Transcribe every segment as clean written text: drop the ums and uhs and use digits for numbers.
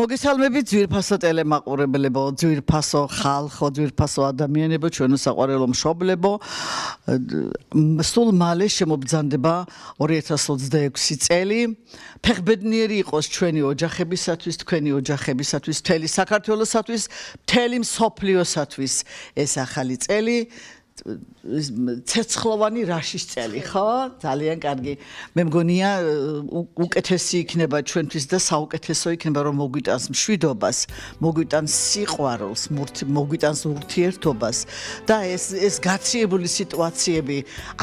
მოგესალმებით ძვირფასო ტელემაყურებლებო, ძვირფასო ხალხო, ძვირფასო ადამიანებო, ჩვენო საყვარელო მშობლებო. სულ მალე შემობრძანდება 2026 წელი. ფეხბედნიერი იყოს ჩვენი ოჯახებისათვის, თქვენი ოჯახებისათვის, მთელი საქართველოსათვის, მთელი მსოფლიოსათვის ეს ახალი წელი. ცეცხლოვანი რაშის წელი, ხო? ძალიან კარგი. მე მგონია უკეთესი იქნება ჩვენთვის და საუკეთესო იქნება რომ მოგვიტანს მშვიდობას, მოგვიტანს სიყვარულს, მოგვიტანს ურთიერთობას და ეს გაციებული სიტუაციები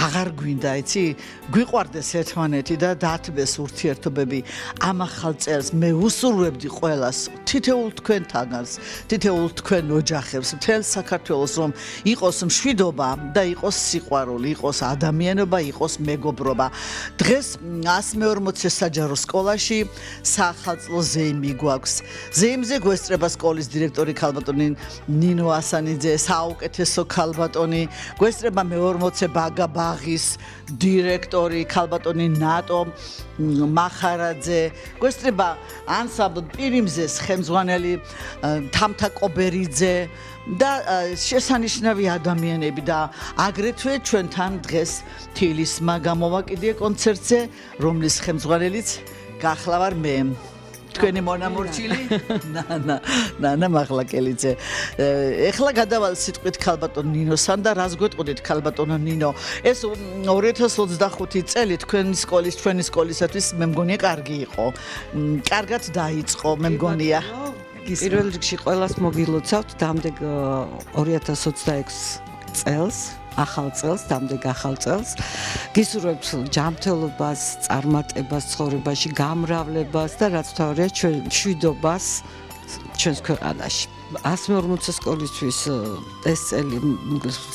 აღარ გვინდა, იცი? გვიყვარდეს ერთმანეთი და დათბეს ურთიერთობები. ამ ახალ წელს მე უსურვებდი ყველას, თითოეულ თქვენთანაც, თითოეულ თქვენ ოჯახებს, მთელ საქართველოს რომ იყოს მშვიდობა და იყოს სიყვარული, იყოს ადამიანობა, იყოს მეგობრობა. დღეს 140 საჯარო სკოლაში საახალწლო ზეიმი გვაქვს. ზეიმზე გვესწრება სკოლის დირექტორი ქალბატონი ნინო ასანიძე, საუკეთესო ქალბატონი, გვესწრება მე-40 ბაგა ბაღის დირექტორი ქალბატონი ნატო მახარაძე, გვესწრება ანსამბლ პირიმზეს ხელმძღვანელი თამთა კობერიძე და შესანიშნავი ადამიანები და აგრეთვე ჩვენთან დღეს თილისმა გამოვაკიდია კონცერტზე, რომლის ხელმძღვანელიც გახლავარ მე. თქვენი მონამორჩილი ნანა მაღლაკელიძე. ეხლა გადავალ სიტყვით ქალბატონ ნინოსან და რას გვეტყოდით ქალბატონო ნინო? ეს 2025 წელი ჩვენი სკოლისათვის მე მგონია კარგი იყო. კარგად დაიწყო, მე მგონია. პირველ რიგში ყველას მოგილოცავთ დამდეგ 2026 წელს, ახალ წელს, დამდეგ ახალ წელს. გისურვებთ ჯანმრთელობას, წარმატებას ცხოვრებაში, გამრავლებას და რაც თავია ჩვენ მშვიდობას ჩვენს ქვეყანაში. 140 სკოლისთვის ეს წელი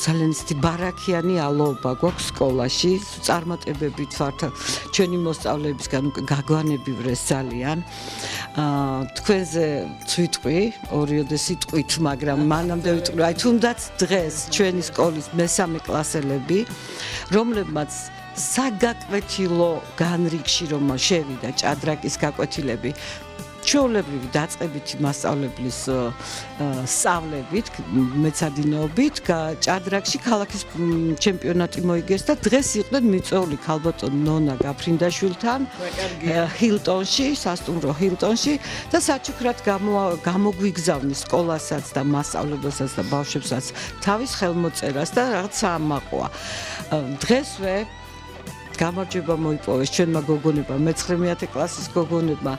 ძალიან ისეთი ბარაქიანი ალოობა გვაქვს სკოლაში, წარმატებებით ვართ ჩვენი მოსწავლეებისგან გაგვანებივრეს ძალიან. თქვენზე ვიტყვი, ორიოდე სიტყვით, მაგრამ მანამდე ვიტყვი, აი თუნდაც დღეს ჩვენი სკოლის მესამე კლასელები, რომლებმაც საგაკვეთილო განრიგში რომ შევიდა ჭადრაკის გაკვეთილები, ჩვეულებრივი დაწყებითი მასწავლებლის სწავლებით, მეცადინეობით, ჭადრაკში ქალაქის ჩემპიონატი მოიგეს და დღეს იყვნენ მიწვეული ქალბატონ ნონა გაფრინდაშვილთან ჰილტონში, სასტუმრო ჰილტონში და საჩუქრად გამოგვიგზავნის სკოლასაც და მასწავლებელსაც და ბავშვებსაც თავის ხელმოწერას და რაღაც საამაყოა. დღესვე გამარჯვება მოიპოვეს ჩვენმა გოგონებმა, მე-9 კლასის გოგონებმა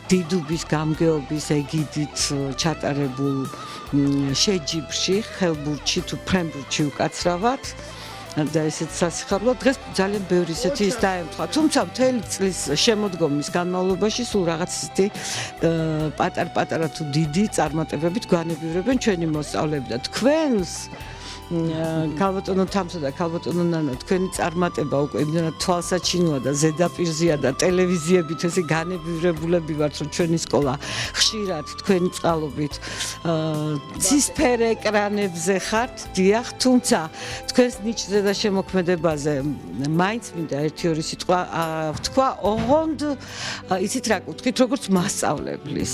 დიდუბის გამგეობის ეგიდით ჩატარებულ შეჯიბრში, ხელბურთში თუ ფრენბურთში უკაცრავად და ესეც სასიხარულო დღეს ძალიან ბევრი ისეთი ის დაემთხვა. თუმცა მთელი წლის შემოდგომის განმავლობაში სულ რაღაც ისეთი პატარ-პატარა თუ დიდი წარმატებებით გვანებივრებენ ჩვენი მოსწავლეები და თქვენს ქალბატონო თამსა და ქალბატონო ნანა, თქვენი წარმატება უკვე იმდენად თვალსაჩინოა და ზედაპირზეა და ტელევიზიებით ესე განებივრებულები ვართ, რომ ჩვენი სკოლა ხშირად თქვენი წყალობით ცისფერ ეკრანებზე ხართ, დიახ, თუმცა თქვენს ნიჭზე და შემოქმედებაზე მაინც მინდა ერთი-ორი სიტყვა ვთქვა, ოღონდ იცით რა ვთქვით, როგორც მასწავლებლის.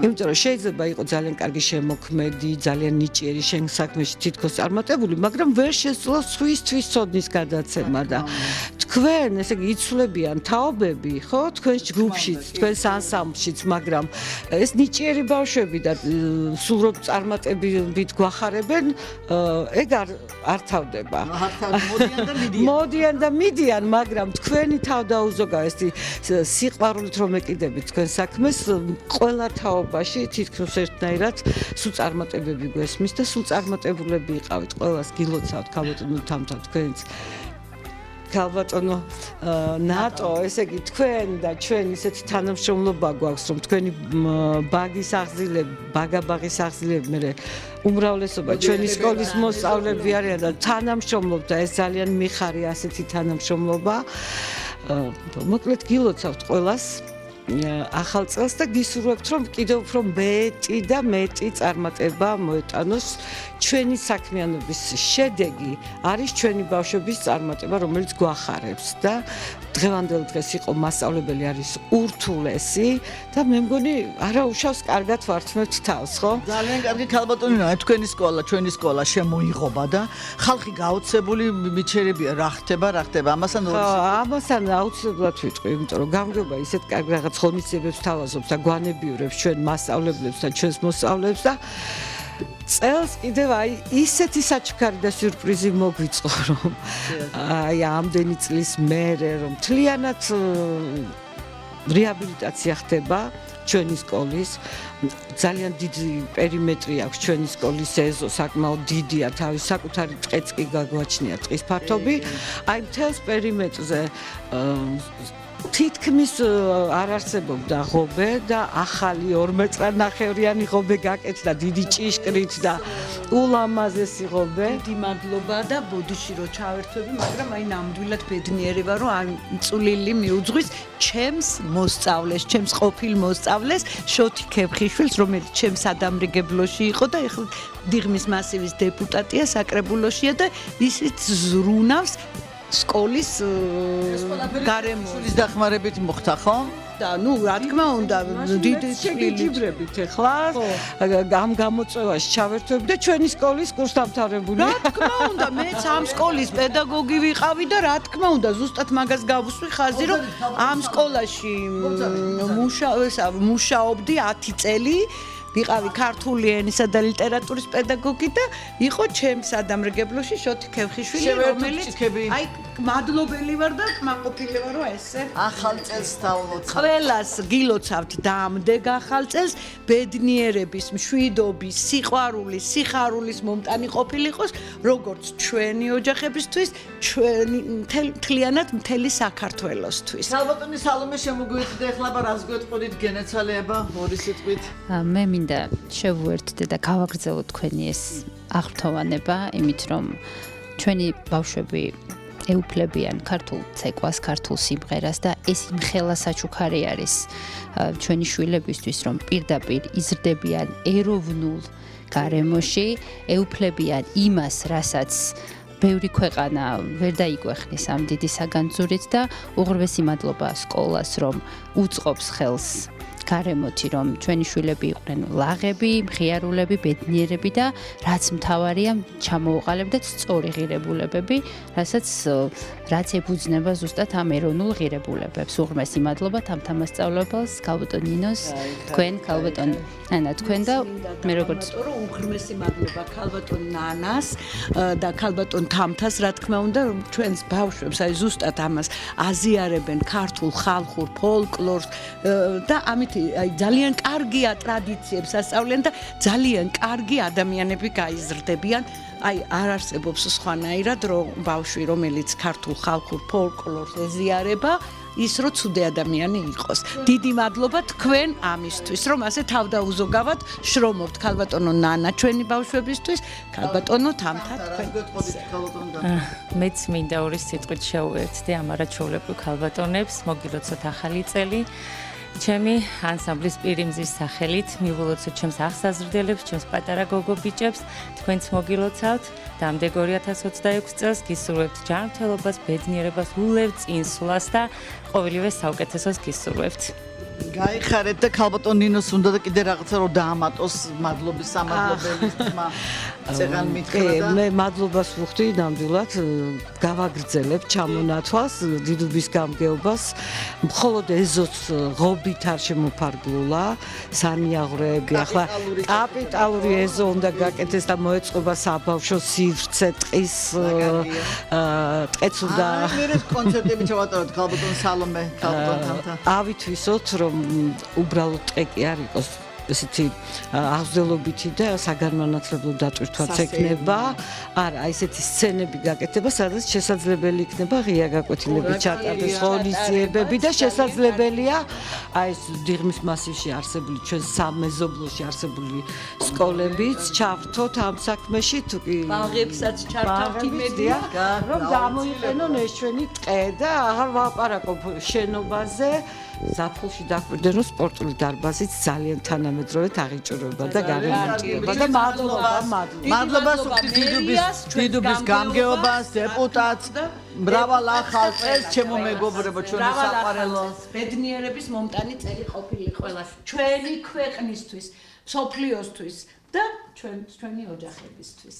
იმიტომ რომ შეიძლება იყოს ძალიან კარგი შემოქმედი, ძალიან ნიჭიერი შენ საქმეში თითქოს წარმატებული, მაგრამ ვერ შესძლო სხვისთვის ცოდნის გადაცემა და თქვენ, ესე იგი, იცვლებიან თაობები, ხო, თქვენს ჯგუფშიც, თქვენს ანსამბლშიც, მაგრამ ეს ნიჭიერი ბავშვები და სულ რომ წარმატებით გვახარებენ, ეგ არ თავდება. მოდიან და მიდიან, მაგრამ თქვენი თავდაუზოგავ სიყვარულით რომ ეკიდებით თქვენ საქმეს, ყველა თაობაში თითქოს ერთნაირად სულ წარმატებები გვესმის და სულ წარმატებულები იყავით. ყველას გილოცავთ ქალბატონო თამთა, თქვენც ქალბატონო ნატო, ესე იგი თქვენ და ჩვენ ისეთი თანამშრომლობა გვაქვს, რომ თქვენი ბაგის აღზრდილები, ბაგაბაღის აღზრდილები მე უმრავლესობა ჩვენი სკოლის მოსწავლეები არიან და თანამშრომლობთ და ეს ძალიან მიხარია ასეთი თანამშრომლობა. მოკლედ გილოცავთ ყველას ახალ წელს და გისურვებთ რომ კიდევ უფრო მეტი და მეტი წარმატება მოეტანოს ჩვენი საქმიანობის შედეგი არის ჩვენი ბავშვების წარმატება რომელიც გვახარებს და დღევანდელ დღეს იყო მასწავლებელი არის ურთულესი და მე მგონი არა უშავს კარგად ვართმევთ თავს ხო ძალიან კარგი ქალბატონია თქვენი სკოლა ჩვენი სკოლა შემოიღობა და ხალხი გაოცებული მიჩერებია რა ხდება ამასთან აუცილებლად ვიტყვი იმიტომ რომ გამგეობა ისეთ კარგ რაღაც ღონისძიებებს თავაზობს და გვანებიურებს ჩვენ მასწავლებლებს და ჩვენს მოსწავლეებს და წელს კიდევ აი ისეთი საჩუქარი და სიურპრიზი მოგვიწყო რომ აი ამდენი წლის მერე რომ მთლიანად რეაბილიტაცია ხდება ჩვენი სკოლის ძალიან დიდი პერიმეტრი აქვს ჩვენი სკოლის ეზო საკმაოდ დიდია თავის საკუთარი ტყეც კი გაგვაჩნია ტყის ფართობი აი მთელს პერიმეტრზე თითქმის არ არსებობდა ღობე და ახალი 2.5 ღობე გაკეთდა დიდი ჭიშკრით და ულამაზესი ღობე. დიდი მადლობა და ბოდიში რო ჩავერთვები, მაგრამ აი ნამდვილად ბედნიერება რომ ამ წვლილი მიუძღვის ჩემს მოსწავლეს, ჩემს ყოფილ მოსწავლეს შოთი ქეფხიშვილს, რომელიც ჩემს ადამიანებლოში იყო და ეხლა დიღმის მასივის დეპუტატია საკრებულოშია და ისიც ზრუნავს სკოლის გარემოს დახმარებით მოხდა ხო? და ნუ რა თქმა უნდა დიდი შეგიჯიბრებით ეხლა ამ გამოწვევაში ჩავერთვები და ჩვენი სკოლის კურსდამთავრებული რა თქმა უნდა მეც ამ სკოლის პედაგოგი ვიყავი და რა თქმა უნდა ზუსტად მაგას გავუსვი ხაზი რომ ამ სკოლაში მუშაობდი 10 წელი ვიყავი ქართული ენისა და ლიტერატურის პედაგოგი და იყო ჩემს ადამიანებლოში შოთი ქეფხიშვილი რომელიც აი მადლობელი ვარ და კმაყოფილი ვარ რომ ესე ახალ წელს დავლოცავ ყველას გილოცავთ დამდეგ ახალ წელს ბედნიერების მშვიდობის სიყვარულის სიხარულის მომტანი ყოფილიყოს როგორც ჩვენი ოჯახებისთვის ჩვენი მთლიანად მთელი საქართველოსთვის ქალბატონი სალომე შემოგვიერთდა ეხლა რას გვეტყოდით გენეცვალება ორი სიტყვით მე მინდა შევუერთდე და გავაგრძელო თქვენი ეს აღფრთოვანება, იმით რომ ჩვენი ბავშვები ეუფლებიან ქართულ ცეკვას, ქართულ სიმღერას და ეს იმხელა საჩუქარი არის ჩვენი შვილებისთვის, რომ პირდაპირ იზრდებიან ეროვნულ გარემოში, ეუფლებიან იმას, რასაც ბევრი ქვეყანა ვერ დაიგვეხნის ამ დიდი საგანძურით და უღრმესი მადლობა სკოლას, რომ უწყობს ხელს გარემოთი რომ ჩვენი შვილები იყვნენ ლაღები, მხიარულები, ბედნიერები და რაც მთავარია ჩამოუყალიბდეთ სწორი ღირებულებები, რაც ეფუძნება ზუსტად ამ ეროვნულ ღირებულებებს. უღრმესი მადლობა თამთა მასწავლებელს, ქალბატონ ნინოს, თქვენ ქალბატონ ანა თქვენ და მე როგორც უღრმესი მადლობა ქალბატონ ნანას და ქალბატონ თამთას, რა თქმა უნდა, რომ ჩვენს ბავშვებს აი ზუსტად ამას აზიარებენ ქართულ ხალხურ ფოლკლორს და ამით აი ძალიან კარგია ტრადიციებს ასწავლენ და ძალიან კარგი ადამიანები გაიზრდებიან. აი არ არსებობს სხვანაირად რომ ბავშვი რომელიც ქართულ ხალხურ ფოლკლორს ეზიარება ის რო ცუდი ადამიანი იყოს. დიდი მადლობა თქვენ ამისთვის რომ ასე თავდაუზოგავად შრომობთ ქალბატონო ნანა ჩვენი ბავშვებისთვის, ქალბატონო თამთა თქვენ. მეც მინდა ორი სიტყვით შევუერთდე ამ არაჩვეულებრივ ქალბატონებს, მოგილოცოთ ახალი წელი. ჩემი ანსამბლის პირიმზის სახელით მივულოცოთ ჩემს აღსაზრდელებს, ჩემს პატარა გოგო ბიჭებს, თქვენც მოგილოცავთ. დამდეგ 2026 წელს გისურვებთ ჯანმრთელობას, ბედნიერებას, ულევ წინსვლას და ყოველივე საუკეთესოს გისურვებთ. გაიხარეთ და ქალბატონ ნინოს უნდა და კიდე რაღაცა რომ დაამატოს მადლობის სამადლობელი თმა წეღან მითხრა და მე მადლობას ვუხდი ნამდვილად გავაგრძელებ ჩამონათვალს დიდუბის გამგეობას მხოლოდ ეზოც ღობით არ შემოფარგლულა სანიაღვრეები ახლა კაპიტალური ეზო უნდა გაკეთდეს და მოეწყობა საბავშვო სივრცე ტყის ტყეც უნდა მე კონცერტები ჩავატაროთ ქალბატონ სალომე ქალბატონ თამთა ავითვისოთ რომ უბრალოდ ტყე კი არ იყოს ესეთი აღზრდელობითი და საგანმანათლებლო დატვირთვაც ექნება. არა, ესეთი სცენები გაკეთება, სადაც შესაძლებელი იქნება ღია გაკვეთილები ჩატარდეს, ღონისძიებები და შესაძლებელია აი ეს დიღმის მასივში არსებული ჩვენ სამეზობლოში არსებული სკოლებიც ჩავრთოთ ამ საქმეში თუ კი ბაღებსაც ჩართავთ იმედია რომ გამოიყენონ ეს ჩვენი ტყე და აღარ ვალაპარაკობ შენობაზე ზაფხულში დაგვირდნენ რომ სპორტული დარბაზიც ძალიან თანამედროვე აღიჭურება და გარემონტირება და მადლობა დიდუბის გამგეობას, დეპუტატს, მრავალ ახალ წელს ჩემო მეგობრებო ჩვენი საყვარელო ბედნიერების მომტანი წელი ყოფილიყო ჩვენი ქვეყნისთვის, სოფლიოსთვის და ჩვენი ოჯახებისთვის.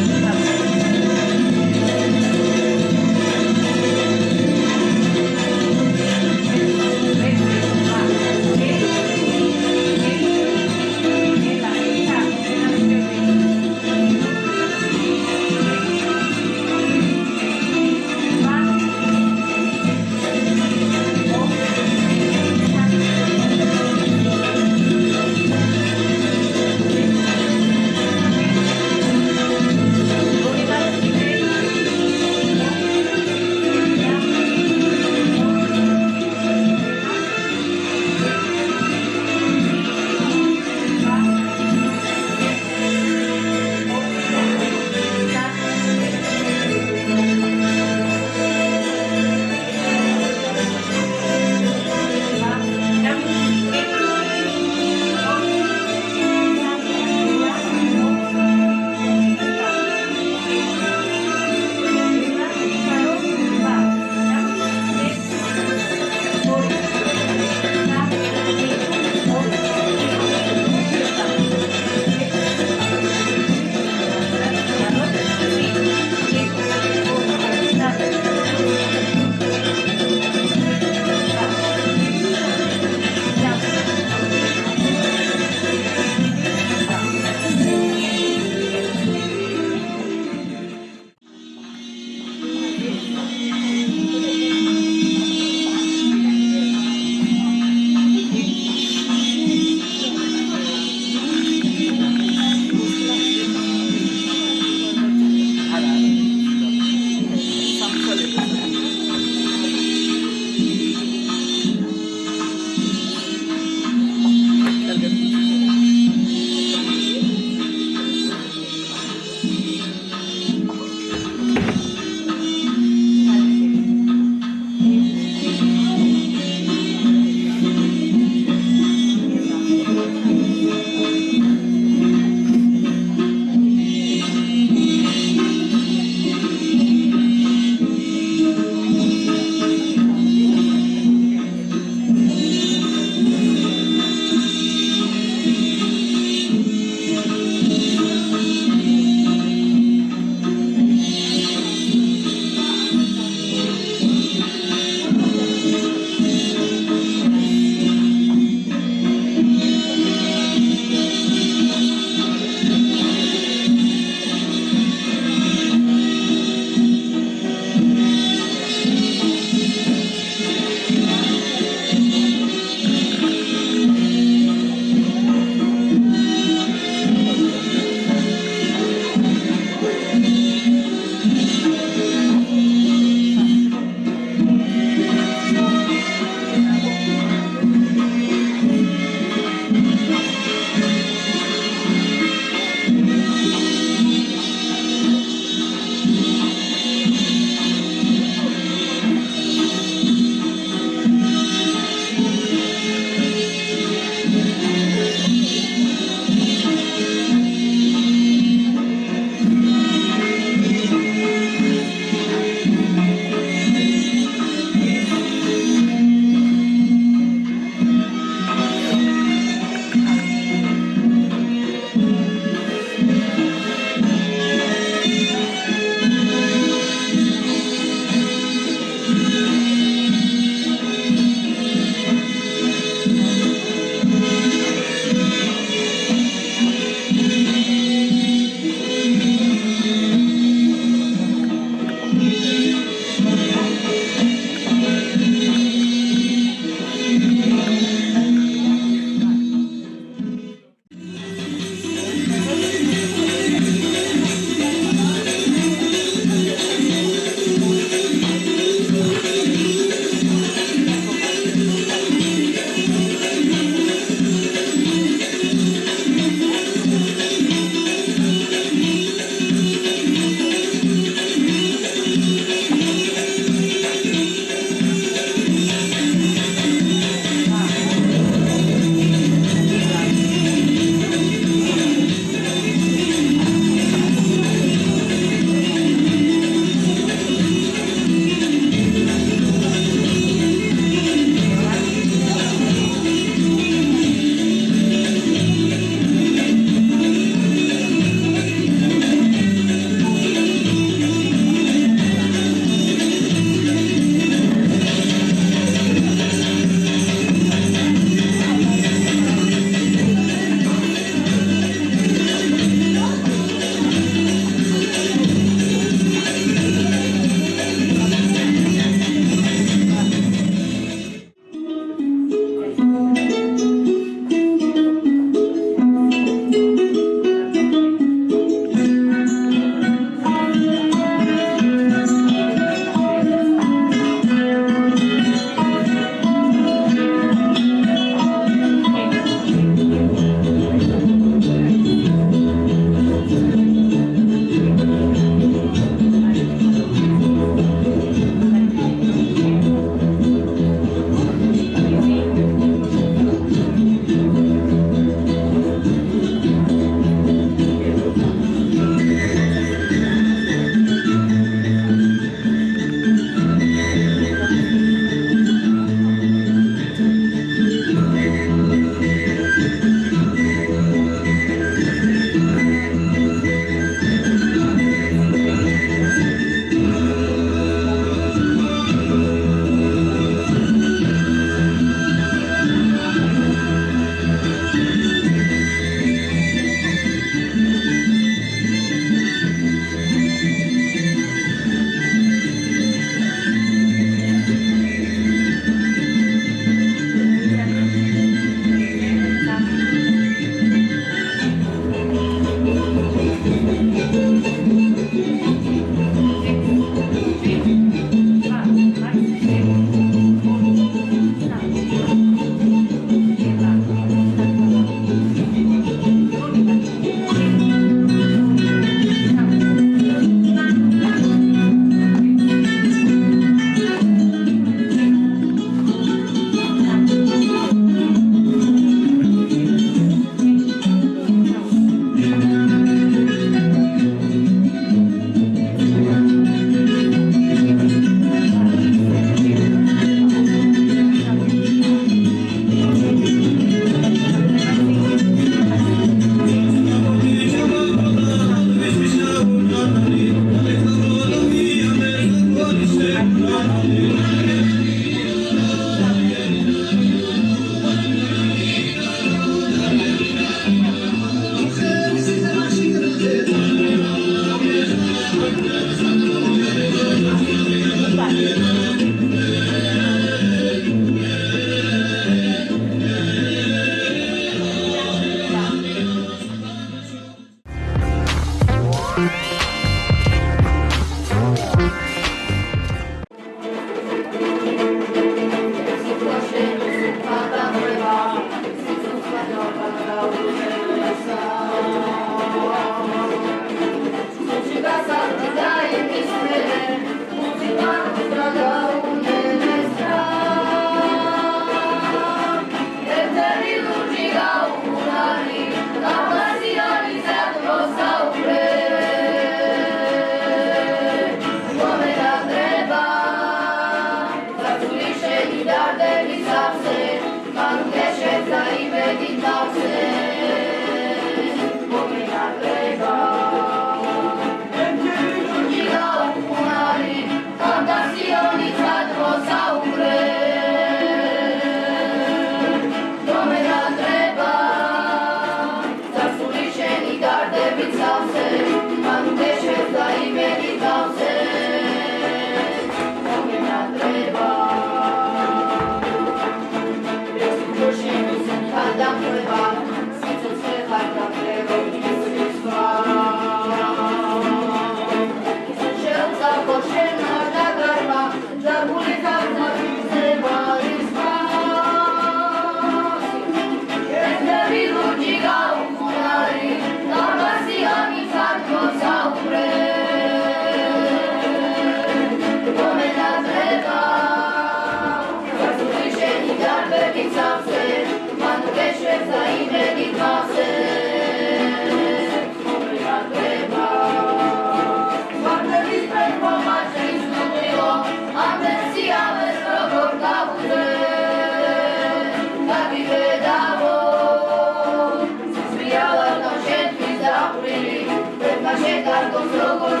როგორც